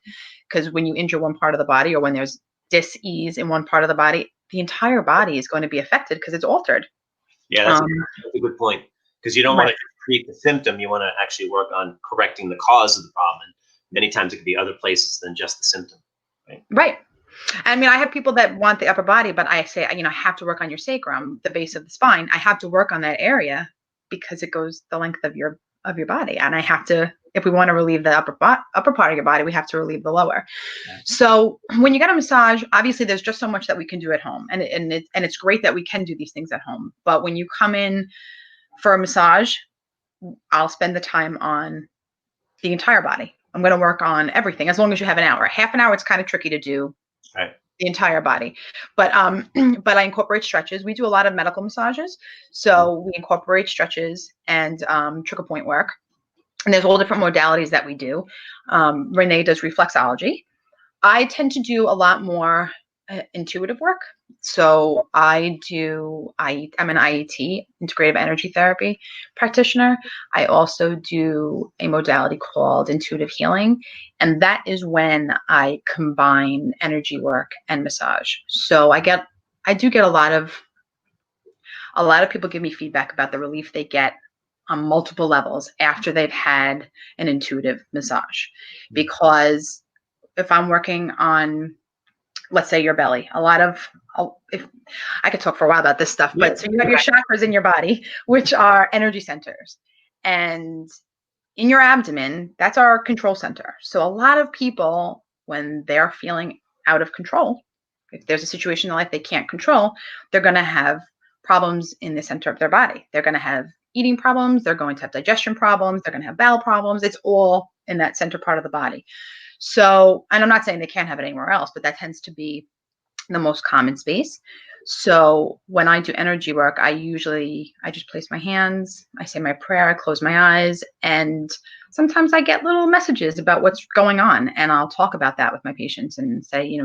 because when you injure one part of the body or when there's dis-ease in one part of the body, the entire body is going to be affected because it's altered. Yeah, that's a good point, because you don't want to treat the symptom. You want to actually work on correcting the cause of the problem. And many times it could be other places than just the symptom. Right. I mean, I have people that want the upper body, but I say, I have to work on your sacrum, the base of the spine. I have to work on that area because it goes the length of your body. And I have to, if we want to relieve the upper part of your body, we have to relieve the lower. So when you get a massage, obviously there's just so much that we can do at home. And it's great that we can do these things at home. But when you come in for a massage, I'll spend the time on the entire body. I'm going to work on everything as long as you have an hour. Half an hour, it's kind of tricky to do the entire body. But but I incorporate stretches. We do a lot of medical massages. So we incorporate stretches and trigger point work. And there's all different modalities that we do. Renee does reflexology. I tend to do a lot more intuitive work. So I'm an IET, integrative energy therapy practitioner. I also do a modality called intuitive healing. And that is when I combine energy work and massage. So I do get a lot of people give me feedback about the relief they get on multiple levels after they've had an intuitive massage. Because if I'm working on, let's say, your belly, if I could talk for a while about this stuff, but so you have your chakras in your body, which are energy centers, and in your abdomen, that's our control center. So a lot of people, when they're feeling out of control, if there's a situation in life they can't control, they're going to have problems in the center of their body. They're going to have eating problems. They're going to have digestion problems. They're going to have bowel problems. It's all in that center part of the body. So, and I'm not saying they can't have it anywhere else, but that tends to be the most common space. So when I do energy work, I just place my hands, I say my prayer, I close my eyes, and sometimes I get little messages about what's going on. And I'll talk about that with my patients and say,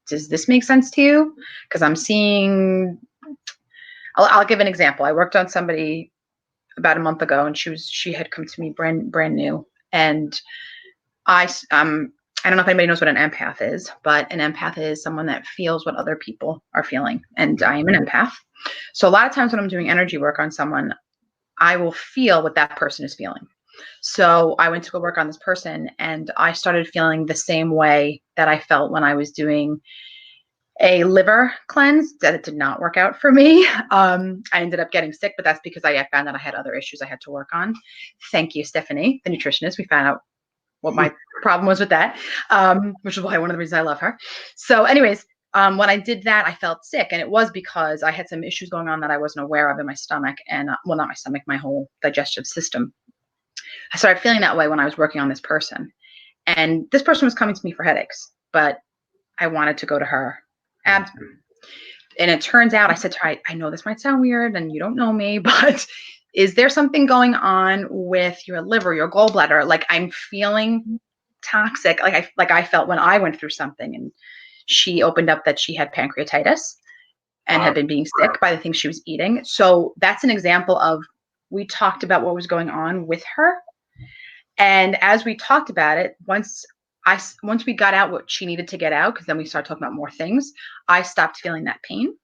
does this make sense to you? Because I'm seeing, I'll give an example. I worked on somebody about a month ago, and she had come to me brand new. And I don't know if anybody knows what an empath is, but an empath is someone that feels what other people are feeling. And I am an empath. So a lot of times when I'm doing energy work on someone, I will feel what that person is feeling. So I went to go work on this person, and I started feeling the same way that I felt when I was doing a liver cleanse that it did not work out for me. I ended up getting sick, but that's because I found that I had other issues I had to work on. Thank you, Stephanie, the nutritionist. We found out what my problem was with that, which is why one of the reasons I love her. So anyways, when I did that, I felt sick, and it was because I had some issues going on that I wasn't aware of in my stomach, and well, not my stomach, my whole digestive system. I started feeling that way when I was working on this person, and this person was coming to me for headaches, but I wanted to go to her abdomen. And it turns out, I said to her, I know this might sound weird and you don't know me, but is there something going on with your liver, your gallbladder? Like, I'm feeling toxic, like I felt when I went through something. And she opened up that she had pancreatitis and had been being sick by the things she was eating. So that's an example of, we talked about what was going on with her. And as we talked about it, once we got out what she needed to get out, because then we started talking about more things, I stopped feeling that pain.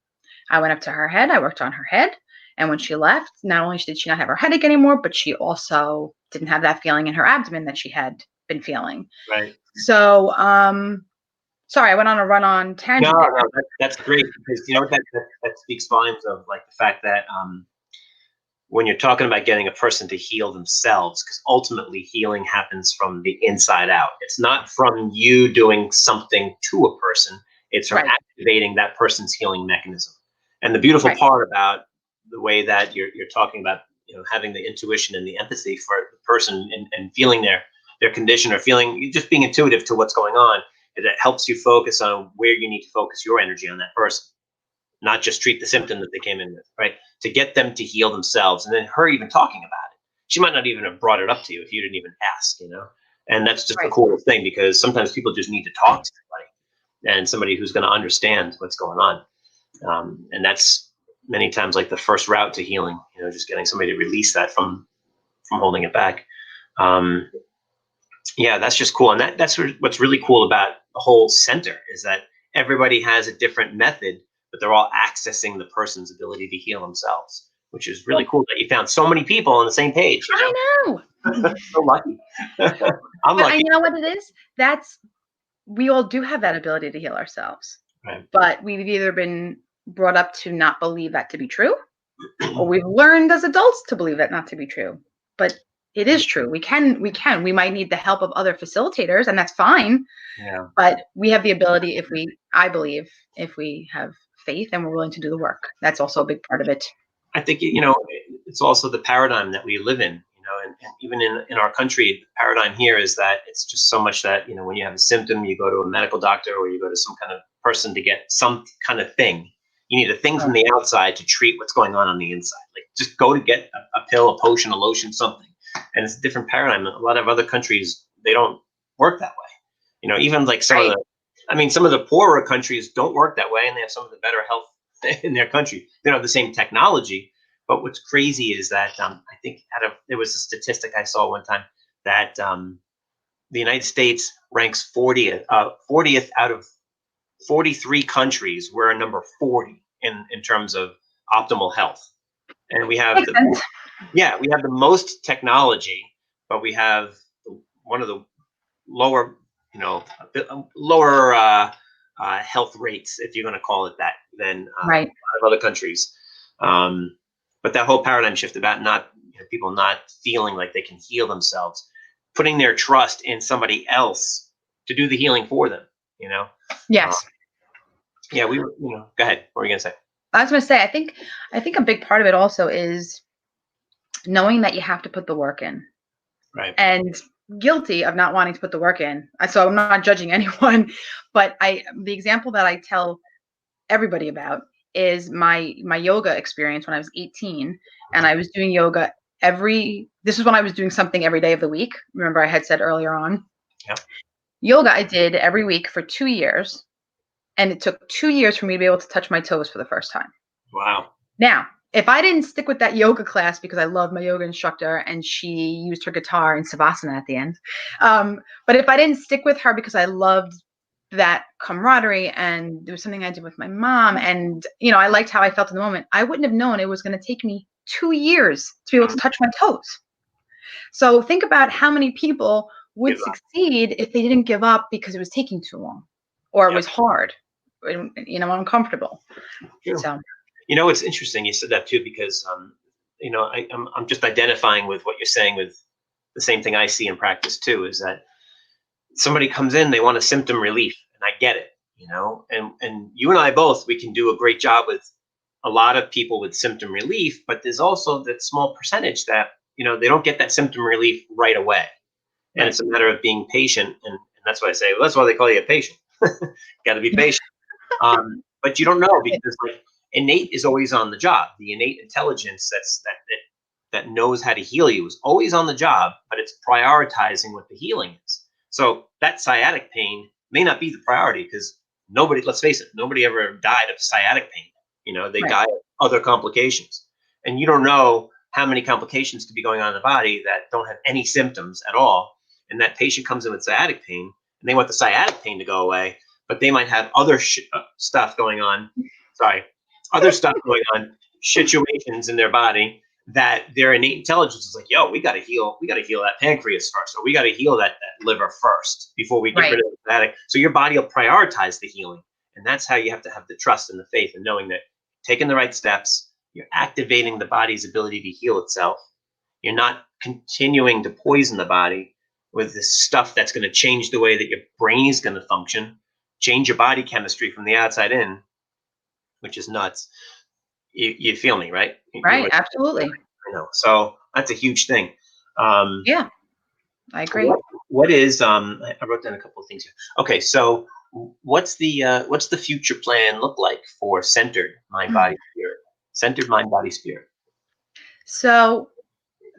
I went up to her head, I worked on her head. And when she left, not only did she not have her headache anymore, but she also didn't have that feeling in her abdomen that she had been feeling. Right. So, sorry, I went on a run-on tangent. No, that's great, because you know that speaks volumes of like the fact that when you're talking about getting a person to heal themselves, because ultimately healing happens from the inside out. It's not from you doing something to a person. It's from activating that person's healing mechanism. And the beautiful part about the way that you're talking about, you know, having the intuition and the empathy for the person, and feeling their condition, or feeling, just being intuitive to what's going on, is it helps you focus on where you need to focus your energy on that person, not just treat the symptom that they came in with, right? To get them to heal themselves. And then her even talking about it, she might not even have brought it up to you if you didn't even ask, you know? And that's just the coolest thing, because sometimes people just need to talk to somebody, and somebody who's going to understand what's going on. And that's many times like the first route to healing, you know, just getting somebody to release that from holding it back. Yeah, that's just cool. And that's what's really cool about the whole center, is that everybody has a different method, but they're all accessing the person's ability to heal themselves, which is really cool that you found so many people on the same page. You know? I know. So lucky. I'm But lucky. you know what it is? We all do have that ability to heal ourselves. Right. But we've either been brought up to not believe that to be true, or we've learned as adults to believe that not to be true. But it is true. We might need the help of other facilitators, and that's fine. Yeah. But we have the ability, I believe, if we have faith and we're willing to do the work. That's also a big part of it. I think, you know, it's also the paradigm that we live in, you know, and even in our country, the paradigm here is that it's just so much that, you know, when you have a symptom, you go to a medical doctor, or you go to some kind of person to get some kind of thing. You need a thing from the outside to treat what's going on the inside. Like, just go to get a pill, a potion, a lotion, something. And it's a different paradigm. A lot of other countries, they don't work that way. You know, even like some of the poorer countries don't work that way, and they have some of the better health in their country. They don't have the same technology. But what's crazy is that I think there was a statistic I saw one time that the United States ranks 40th out of 43 countries. We're number 40 in terms of optimal health. And we have we have the most technology, but we have one of the lower, you know, lower health rates, if you're going to call it that, than a lot of other countries. But that whole paradigm shift about people not feeling like they can heal themselves, putting their trust in somebody else to do the healing for them, you know? Yes. Yeah, you know, go ahead. What were you going to say? I was going to say, I think a big part of it also is knowing that you have to put the work in. Right. And guilty of not wanting to put the work in. So I'm not judging anyone, but the example that I tell everybody about is my yoga experience when I was 18, and I was doing yoga this is when I was doing something every day of the week. Remember I had said earlier on. Yep. Yoga I did every week for 2 years, and it took 2 years for me to be able to touch my toes for the first time. Wow. Now, if I didn't stick with that yoga class because I loved my yoga instructor and she used her guitar in Savasana at the end, but if I didn't stick with her because I loved that camaraderie and there was something I did with my mom and, you know, I liked how I felt in the moment, I wouldn't have known it was going to take me 2 years to be able to touch my toes. So think about how many people would succeed if they didn't give up because it was taking too long or it was hard. uncomfortable. True. So, It's interesting you said that too, because I'm just identifying with what you're saying with the same thing I see in practice too, is that somebody comes in, they want a symptom relief, and I get it, and you and I both, we can do a great job with a lot of people with symptom relief, but there's also that small percentage that, they don't get that symptom relief right away. And it's a matter of being patient. And that's why I say, well, that's why they call you a patient. Got to be patient. But you don't know, because like innate is always on the job. The innate intelligence that knows how to heal you is always on the job, but it's prioritizing what the healing is. So that sciatic pain may not be the priority, because let's face it, nobody ever died of sciatic pain. They die of other complications. And you don't know how many complications could be going on in the body that don't have any symptoms at all. And that patient comes in with sciatic pain, and they want the sciatic pain to go away, but they might have other stuff going on. Other stuff going on, situations in their body that their innate intelligence is like, yo, we got to heal that pancreas first, or we got to heal that liver first before we get rid of the sciatic. So your body will prioritize the healing. And that's how you have to have the trust and the faith, and knowing that taking the right steps, you're activating the body's ability to heal itself. You're not continuing to poison the body with this stuff that's going to change the way that your brain is going to function, change your body chemistry from the outside in, which is nuts. You feel me, right? Right, absolutely. I know. So that's a huge thing. Yeah, I agree. What is I wrote down a couple of things here. Okay, so what's the future plan look like for centered mind, body, spirit? Centered mind, body, spirit. So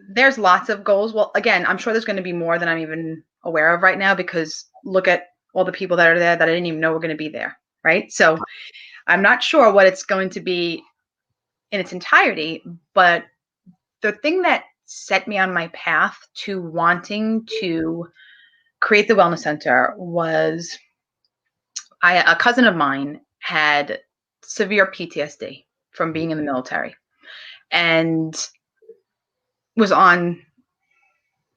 there's lots of goals. Well, again, I'm sure there's going to be more than I'm even aware of right now, because look at all the people that are there that I didn't even know were going to be there, right? So I'm not sure what it's going to be in its entirety, but the thing that set me on my path to wanting to create the wellness center was a cousin of mine had severe PTSD from being in the military, and was on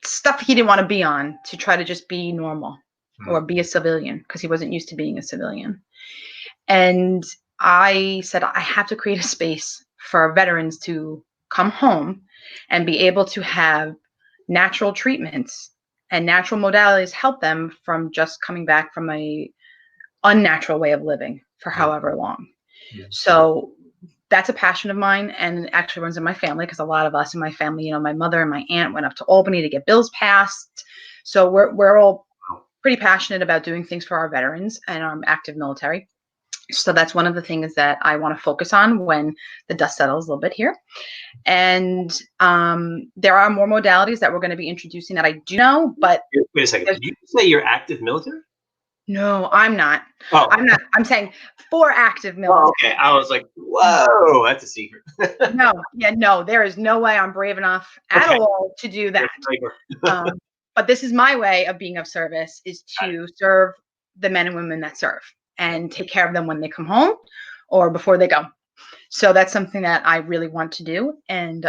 stuff he didn't want to be on to try to just be normal or be a civilian, because he wasn't used to being a civilian. And I said, I have to create a space for veterans to come home and be able to have natural treatments and natural modalities help them from just coming back from a unnatural way of living for however long. So that's a passion of mine, and actually runs in my family, because a lot of us in my family, my mother and my aunt went up to Albany to get bills passed. So we're all pretty passionate about doing things for our veterans and our active military. So that's one of the things that I want to focus on when the dust settles a little bit here. And there are more modalities that we're going to be introducing that I do know, but wait a second. Did you say you're active military? No, I'm not. Oh. I'm not. I'm saying for active military. Oh, okay. I was like, whoa, that's a secret. No, there is no way I'm brave enough at all to do that. But this is my way of being of service, is to serve the men and women that serve and take care of them when they come home or before they go. So that's something that I really want to do. And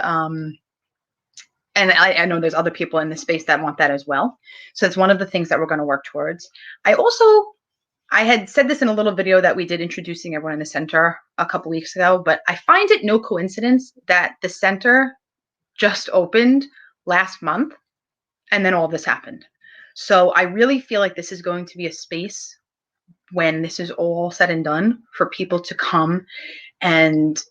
I know there's other people in the space that want that as well. So it's one of the things that we're going to work towards. I had said this in a little video that we did introducing everyone in the center a couple weeks ago, but I find it no coincidence that the center just opened last month and then all this happened. So I really feel like this is going to be a space, when this is all said and done, for people to come and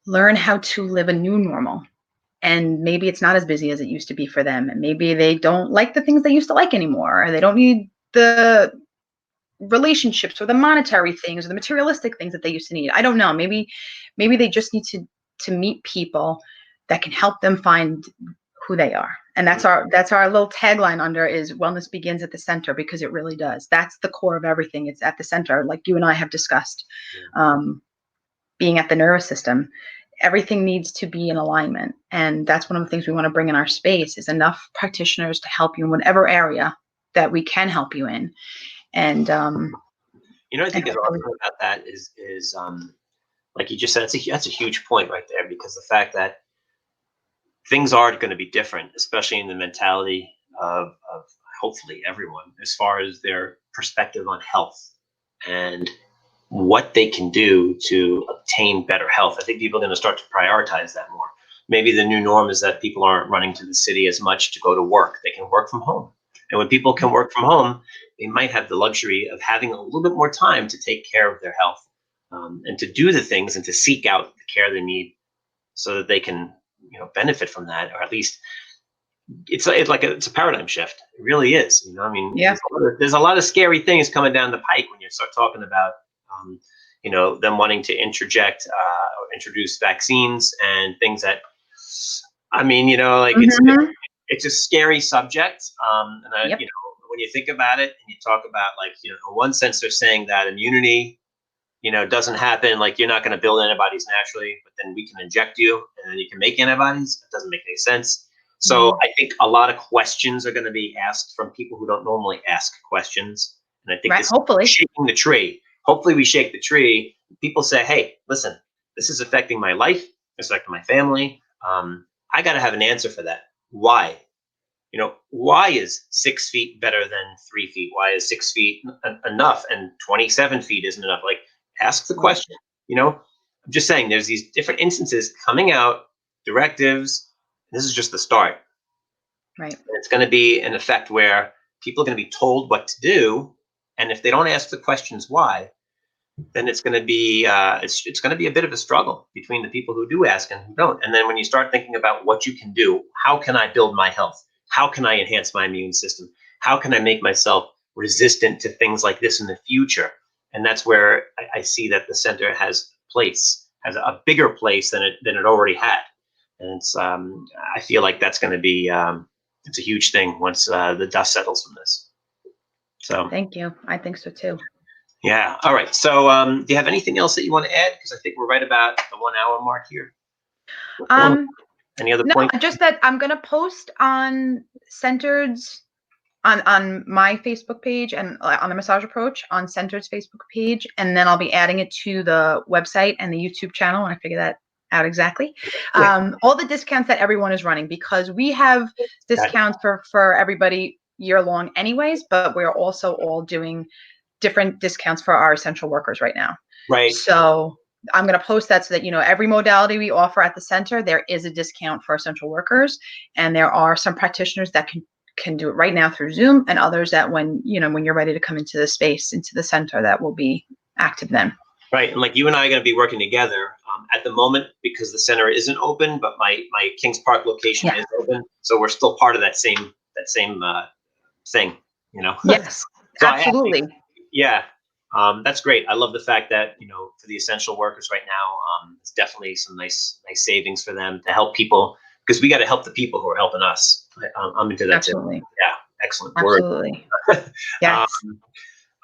learn how to live a new normal. And maybe it's not as busy as it used to be for them. And maybe they don't like the things they used to like anymore. Or they don't need the relationships or the monetary things or the materialistic things that they used to need. I don't know. Maybe they just need to meet people that can help them find who they are. And that's our little tagline under is wellness begins at the center, because it really does. That's the core of everything. It's at the center, like you and I have discussed. Being at the nervous system, everything needs to be in alignment. And that's one of the things we want to bring in our space, is enough practitioners to help you in whatever area that we can help you in. And I think is awesome about that is like you just said, that's a huge point right there, because the fact that things are going to be different, especially in the mentality of hopefully everyone, as far as their perspective on health. And what they can do to obtain better health. I think people are going to start to prioritize that more. Maybe the new norm is that people aren't running to the city as much to go to work. They can work from home. And when people can work from home, they might have the luxury of having a little bit more time to take care of their health, and to do the things and to seek out the care they need so that they can, benefit from that, or at least it's a paradigm shift. It really is. I mean, Yeah. there's a lot of scary things coming down the pike when you start talking about, them wanting to interject or introduce vaccines and things that, I mean, it's a scary subject. Yep. When you think about it and you talk about, like, in one sense, they're saying that immunity, doesn't happen. Like, you're not going to build antibodies naturally, but then we can inject you and then you can make antibodies. It doesn't make any sense. So I think a lot of questions are going to be asked from people who don't normally ask questions. And I think Right, this hopefully. is shaking the tree. Hopefully we shake the tree. People say, hey, listen, this is affecting my life. It's affecting my family. I got to have an answer for that. Why? Why is 6 feet better than 3 feet? Why is 6 feet enough and 27 feet isn't enough? Like, ask the question. I'm just saying there's these different instances coming out, directives. This is just the start. Right. And it's going to be an effect where people are going to be told what to do. And if they don't ask the questions why, then it's going to be it's going to be a bit of a struggle between the people who do ask and who don't. And then when you start thinking about what you can do, how can I build my health? How can I enhance my immune system? How can I make myself resistant to things like this in the future? And that's where I see that the center has a bigger place than it already had. And it's I feel like that's going to be it's a huge thing once the dust settles from this. So Thank you. I think so too. yeah. All right. So do you have anything else that you want to add? Because I think we're right about the 1 hour mark here. Any other No, points? just that I'm gonna post on Centered's on my Facebook page and on the Massage Approach on Centered's Facebook page, and then I'll be adding it to the website and the YouTube channel when I figure that out exactly. All the discounts that everyone is running, because we have discounts for everybody year long anyways, but we're also all doing different discounts for our essential workers right now. Right. So I'm going to post that so that, every modality we offer at the center, there is a discount for essential workers. And there are some practitioners that can do it right now through Zoom, and others that when you're ready to come into the space, into the center, that will be active then. Right. And like you and I are going to be working together at the moment, because the center isn't open, but my Kings Park location is open. So we're still part of that same thing, Yes, So absolutely. That's great. I love the fact that, for the essential workers right now, it's definitely some nice savings for them to help people, because we got to help the people who are helping us. I'm into that Absolutely. too. Yeah. Excellent word. Absolutely. Yes.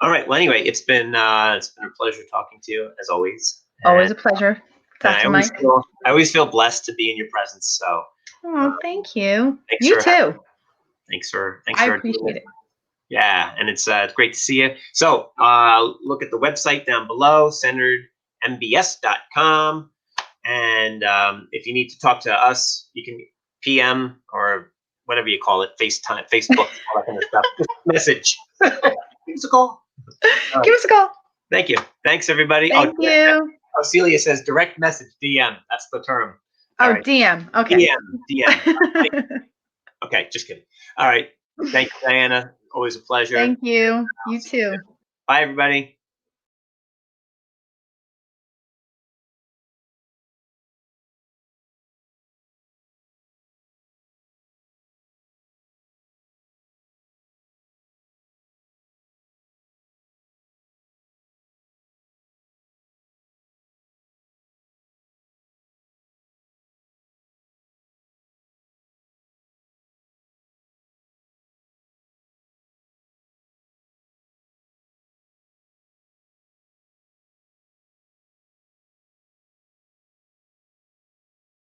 All right. Well, anyway, it's been a pleasure talking to you, as always. Always a pleasure. Dr. Mike. I always feel blessed to be in your presence. So. Oh, thank you. You too. Thanks for. I appreciate it. Yeah, and it's great to see you. So look at the website down below, centeredmbs.com. And if you need to talk to us, you can PM or whatever you call it, FaceTime, Facebook, all that kind of stuff. Just message. Give us a call. Give us a call. Thank you. Thanks, everybody. Thank you. Celia says direct message, DM. That's the term. All right. DM. Okay. DM. Okay, just kidding. All right. Thank you, Diana. Always a pleasure. Thank you. You too. Bye, everybody.